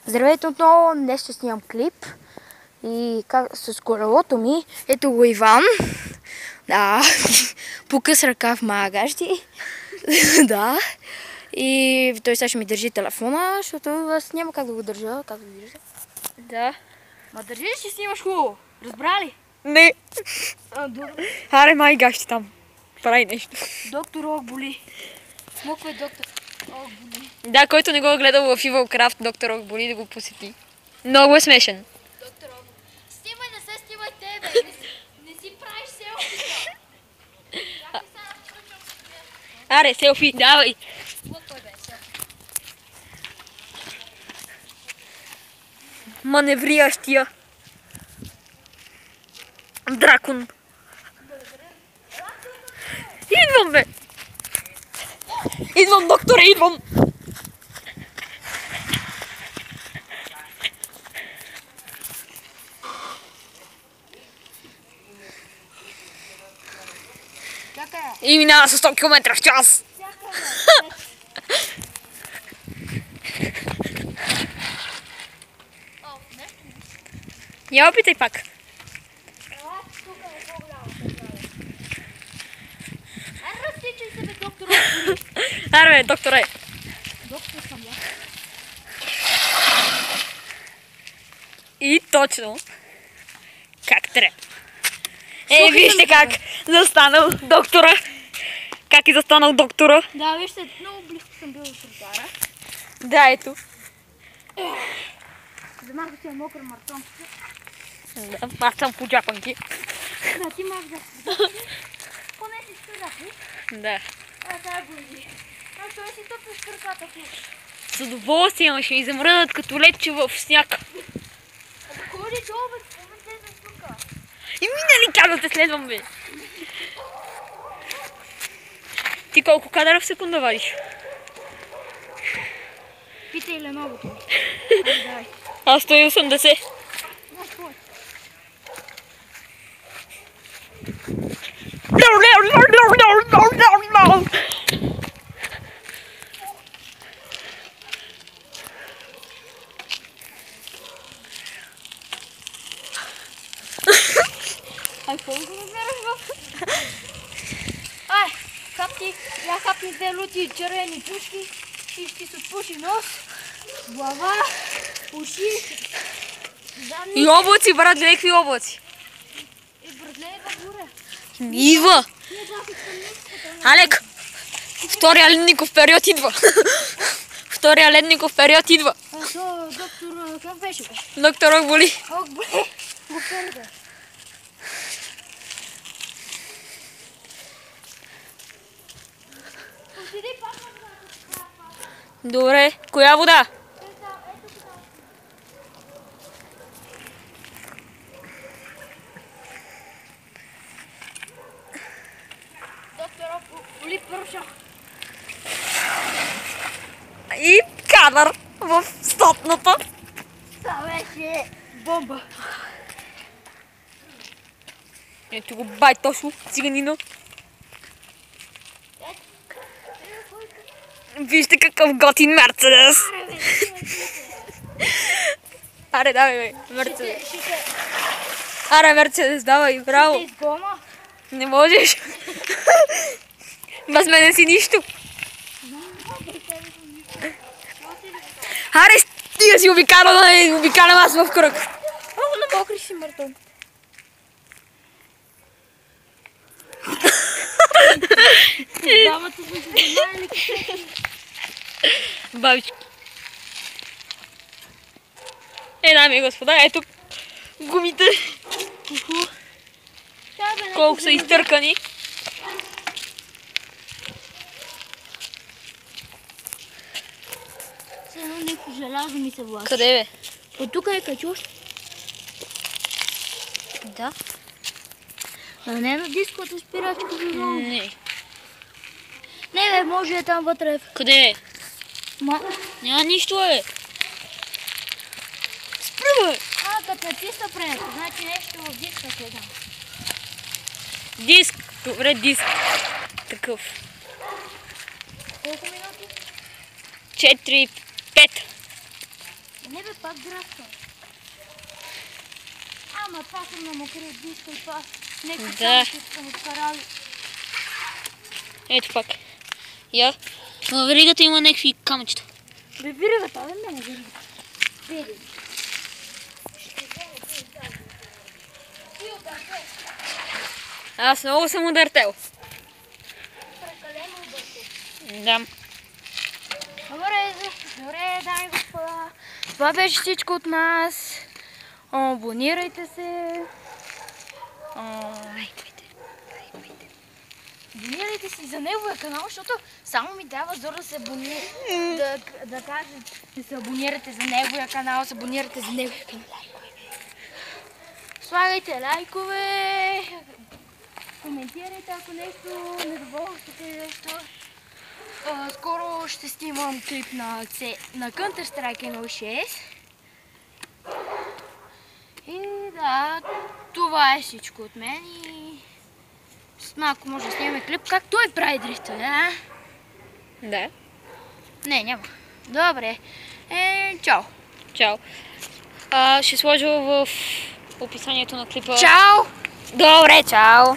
Здравейте отново, днес ще снимам клип и с колелото ми. Ето го Иван. Да, покъс ръка в магащи. Да. И той сега ще ми държи телефона, защото аз няма как да го държа, както виждате. Да. Ма държи ли ще снимаш хубаво? Разбрали? Не. Добре. Аре, май гащи там. Прави нещо. Доктор Ог боли. Смоква доктор Ог боли. Да, който не го е гледал в Evil Craft, доктор Ог боли да го посети. Много е смешен. Доктор Ог. Снимай, не се снимай тебе. Не си правиш селфи. Аре, селфи, давай. Маневриращия дракон. Идвам, бе! Идвам, докторе, идвам! И минава с 100 км в час. Я опитай пак. Аре, бе, докторе. Доктор съм я. И точно. Как трябва. Вижте как застанал доктора. Как е застанал доктора. Да, вижте, много близко съм бил до тротуара. Да, ето. Замах да си е мокър мартон. Да, аз съм по джапанки. Да, ти мах да. Поне си спирахли. Да. Сега боли. Той си тъпиш краката ти. С удоволствие ще ми замръдат като ледче в сняг. Ходи долу, бе, спомен слезем тука. И ми нали как да те следвам, бе? Ти колко кадъра в секунда вадиш? Питай Леновото ми. Давай. Аз 180. Ай, колко го разбираш в? Ай, хапни, я хапни две лути червени пушки и ще се отпуши нос, глава, уши, задни И облаци, брат, гледай какви облаци. и братле в горе. Ива! Алек! Втория ледников период идва. Втория ледников период идва. А то доктор, как беше бе? Доктор Ог боли. Ог боли, го перда. Отиди пак на водата. Добре, коя вода? Доктор Ог боли пърша. И кадър в стотната. Това беше бомба. Ето го бай Тошо, циганино. Вижте какъв готин Мерцедес. Аре, давай, бе, Мерцедес. Аре, Мерцедес, давай, браво. Ще изгона. Не можеш. Без мене си нищо. Аре, стига си обикалям аз в кръг. Много на мокри си мъртон. Дамата са се знаели къде. Бабички. Дами и господа, ето гумите. Колко са изтъркани. Все едно някакво желязо ми се влази. Къде бе? От тук е качуш. Да. А не на дисковата спирачка за долу. Не. Не бе, може е там вътре. Къде е? Ма... Няма нищо бе. Спри бе. като натисна пренето, значи нещо в диска следам. Диск. Добре, диск. Такъв. Колко минути? 4, 5. Не Не бе, пак градска. Ама това съм на мокрия диска и това. Нека Да. само ще съм откарали. Ето пак. Я. На веригата има някакви камъчета. Бе, виригата, бе, не виригата. Види. Аз много съм удъртел. Прекалено обърте. Да. Добре, дами и господа. Това беше всичко от нас. Абонирайте се. Абонирайте се за неговия канал, защото само ми дава зор да се абонира. Да каже, да се абонирате за неговия канал, се абонирате за неговия канал. Слагайте лайкове. Коментирайте, ако нещо недоволно сте нещо. Скоро ще снимам клип на Counter-Strike 1.6. И да, това е всичко от мен и с малко може да снимаме клип, как той прави дрифта, да? Да. Не, няма. Добре. Чао. Чао. Ще сложа в описанието на клипа. Чао! Добре, чао.